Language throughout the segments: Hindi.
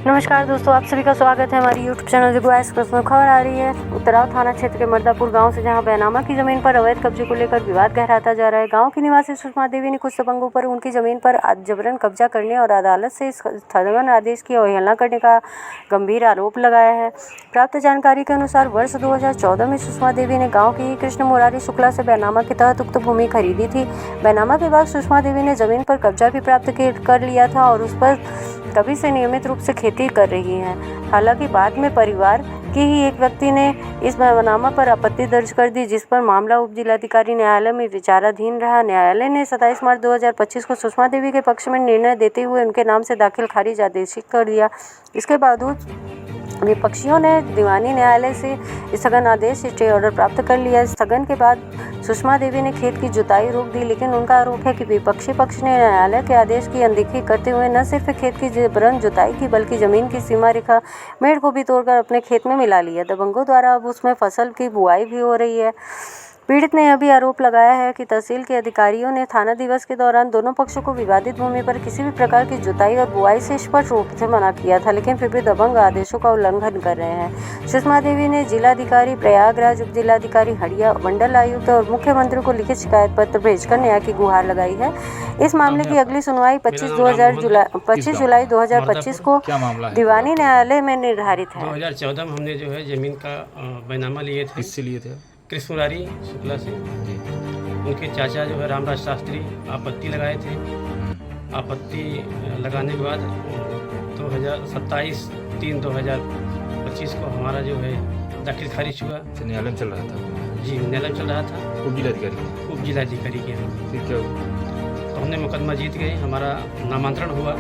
नमस्कार दोस्तों, आप सभी का स्वागत है हमारी YouTube चैनल दिगवा एक्सप्रेस में। खबर आ रही है उत्तराव थाना क्षेत्र के मर्दापुर गांव से, जहां बैनामा की जमीन पर अवैध कब्जे को लेकर विवाद गहराता जा रहा है। गांव की निवासी सुषमा देवी ने कुछ दबंगों पर उनकी जमीन पर जबरन कब्जा करने और अदालत से स्थगन आदेश की अवहेलना करने का गंभीर आरोप लगाया है। प्राप्त जानकारी के अनुसार वर्ष 2014 में सुषमा देवी ने गाँव की कृष्ण मुरारी शुक्ला से बैनामा के तहत उक्त भूमि खरीदी थी। बैनामा के बाद सुषमा देवी ने जमीन पर कब्जा भी प्राप्त कर लिया था और उस पर तभी से नियमित रूप से खेती कर रही हैं। हालांकि बाद में परिवार के ही एक व्यक्ति ने इस बैनामा पर आपत्ति दर्ज कर दी, जिस पर मामला उप जिलाधिकारी न्यायालय में विचाराधीन रहा। न्यायालय ने 27 मार्च 2025 को सुषमा देवी के पक्ष में निर्णय देते हुए उनके नाम से दाखिल खारिज आदेशित कर दिया। इसके बावजूद विपक्षियों ने दीवानी न्यायालय से स्थगन आदेश स्टे ऑर्डर प्राप्त कर लिया। स्थगन के बाद सुषमा देवी ने खेत की जुताई रोक दी, लेकिन उनका आरोप है कि विपक्षी पक्ष ने न्यायालय के आदेश की अनदेखी करते हुए न सिर्फ खेत की जबरन जुताई की, बल्कि जमीन की सीमा रेखा मेढ़ को भी तोड़कर अपने खेत में मिला लिया। दबंगों द्वारा अब उसमें फसल की बुआई भी हो रही है। पीड़ित ने अभी आरोप लगाया है कि तहसील के अधिकारियों ने थाना दिवस के दौरान दोनों पक्षों को विवादित भूमि पर किसी भी प्रकार की जुताई और बुआई से स्पष्ट रूप से मना किया था, लेकिन फिर भी दबंग आदेशों का उल्लंघन कर रहे हैं। सुषमा देवी ने जिलाधिकारी प्रयागराज, उप जिलाधिकारी हड़िया, मंडल आयुक्त और मुख्यमंत्री को लिखित शिकायत पत्र भेजकर न्याय की गुहार लगाई है। इस मामले की अगली सुनवाई 25 जुलाई 2025 को दीवानी न्यायालय में निर्धारित है। 2014 में हमने जो है जमीन का बैनामा लिए थे। किससे लिए थे? कृष्ण मुरारी शुक्ला से। उनके चाचा जो है रामराज शास्त्री आपत्ति लगाए थे। आपत्ति लगाने के बाद 27/3/2025 को हमारा जो है दाखिल खारिज हुआ। न्यायालय में चल रहा था? जी, न्यायालय में चल रहा था। उप जिलाधिकारी के यहाँ। फिर क्या हुआ? तो हमने मुकदमा जीत गए, हमारा नामांतरण हुआ।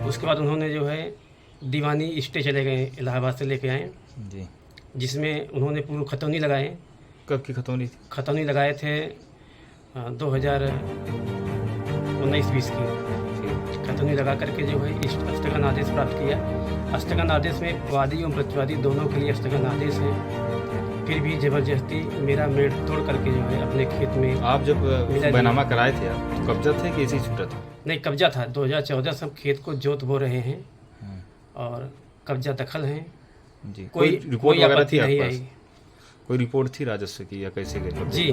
उसके बाद उन्होंने जो है दीवानी स्टे चले गए, इलाहाबाद से लेके आए जी, जिसमें उन्होंने पूर्व खतौनी लगाए। कब की खतौनी थी? खतौनी लगाए थे 2019-20 की खतौनी लगा करके जो है स्थगन आदेश प्राप्त किया। स्थगन आदेश में वादी और प्रतिवादी दोनों के लिए स्थगन आदेश है। फिर भी ज़बरदस्ती मेरा मेढ़ तोड़ करके जो है अपने खेत में। आप जब बैनामा कराए थे आप, तो कब्जा थे कि ऐसे ही छूटा था? नहीं, कब्जा था। 2014 से हम खेत को जोत बो रहे हैं और कब्जा दखल है जी। कोई रिपोर्ट वगैरह थी आपके पास? कोई रिपोर्ट थी राजस्व की या कैसे गए? जी,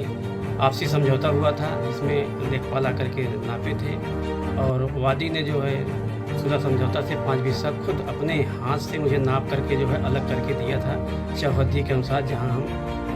आपसी समझौता हुआ था, जिसमें लेखपाल आकर के नापे थे और वादी ने जो है सुलह समझौता से 5 हिस्सा खुद अपने हाथ से मुझे नाप करके जो है अलग करके दिया था चौहद्दी के अनुसार, जहां हम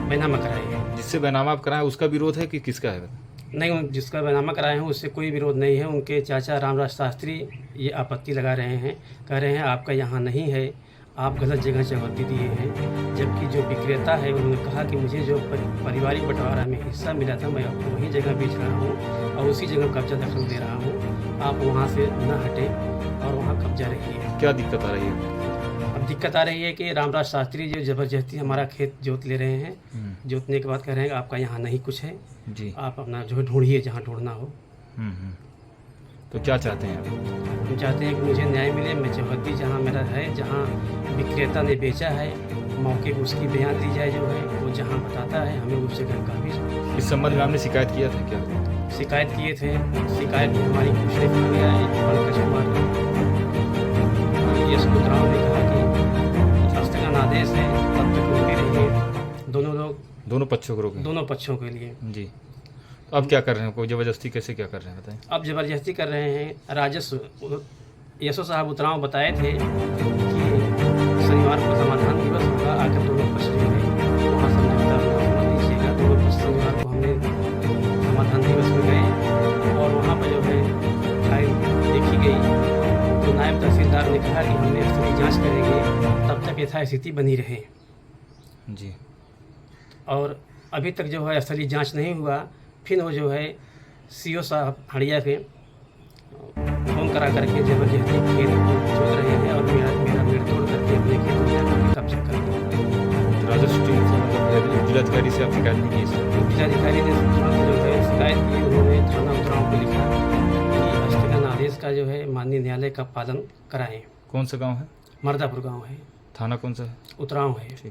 बैनामा कराए हैं। जिससे बैनामा आप कराए उसका विरोध है कि किसका है? नहीं, जिसका बैनामा कराए हैं उससे कोई विरोध नहीं है। उनके चाचा रामराज शास्त्री ये आपत्ति लगा रहे हैं, कह रहे हैं आपका यहाँ नहीं है, आप गलत जगह चौहद्दी दिए हैं। जबकि जो विक्रेता है उन्होंने कहा कि मुझे जो पारिवारिक बंटवारा में हिस्सा मिला था, मैं आपको वही जगह बेच रहा हूँ और उसी जगह कब्जा दखल दे रहा हूँ। आप वहाँ से न हटें और वहाँ कब्जा रखिए। क्या दिक्कत आ रही है? अब दिक्कत आ रही है कि रामराज शास्त्री जो ज़बरदस्ती हमारा खेत जोत ले रहे हैं। जोतने के बाद कह रहे हैं आपका यहाँ नहीं कुछ है जी, आप अपना जो है ढूंढिए जहाँ ढूंढना हो। तो क्या चाहते हैं आप? हम चाहते हैं कि मुझे न्याय मिले। मैं चौहद्दी जहाँ मेरा है, जहाँ विक्रेता ने बेचा है, मौके पर उसकी बयान दी जाए, जो है वो जहाँ बताता है हमें उस जगह का भी। इस संबंध में आपने शिकायत किया था क्या? शिकायत किए थे। शिकायत में हमारी कुछ लिखा गया है। पंकज कुमार यश उतराव ने कहा कि स्थगन आदेश है, तब तक रोके रहिए। दोनों पक्षों को रोके? दोनों पक्षों के लिए जी। अब क्या कर रहे हैं? कोई ज़बरदस्ती कैसे क्या कर रहे हैं बताएं? अब ज़बरदस्ती कर रहे हैं। राजस्व यशो साहब उतराव बताए थे कि शनिवार को समाधान दिवस होगा, आकर दोनों पक्ष जो है वहाँ समझौता दीजिएगा। दोनों पक्ष शनिवार को हमने समाधान दिवस में गए और वहाँ पर जो है फाइल देखी गई। तो नायब तहसीलदार ने कहा कि हमने स्थलीय जाँच करेंगे, तब तक यथास्थिति बनी रहे जी। और अभी तक जो है स्थलीय जाँच नहीं हुआ। फिर वो जो है CO साहब हड़िया के फोन करा करके ज़बरदस्ती खेत जोत रहे हैं और मेरा मेढ़ तोड़ करके अपने खेत में जाकर कब्जा कर दिया। राजस्व जिलाधिकारी से आप शिकायत नहीं की? जिलाधिकारी ने जो है शिकायत की। उन्होंने थाना उतराव को लिखा कि स्थगन आदेश का जो है माननीय न्यायालय का पालन कराएं। कौन सा गाँव है? मर्दापुर गाँव है। थाना कौन सा है? उतराव है।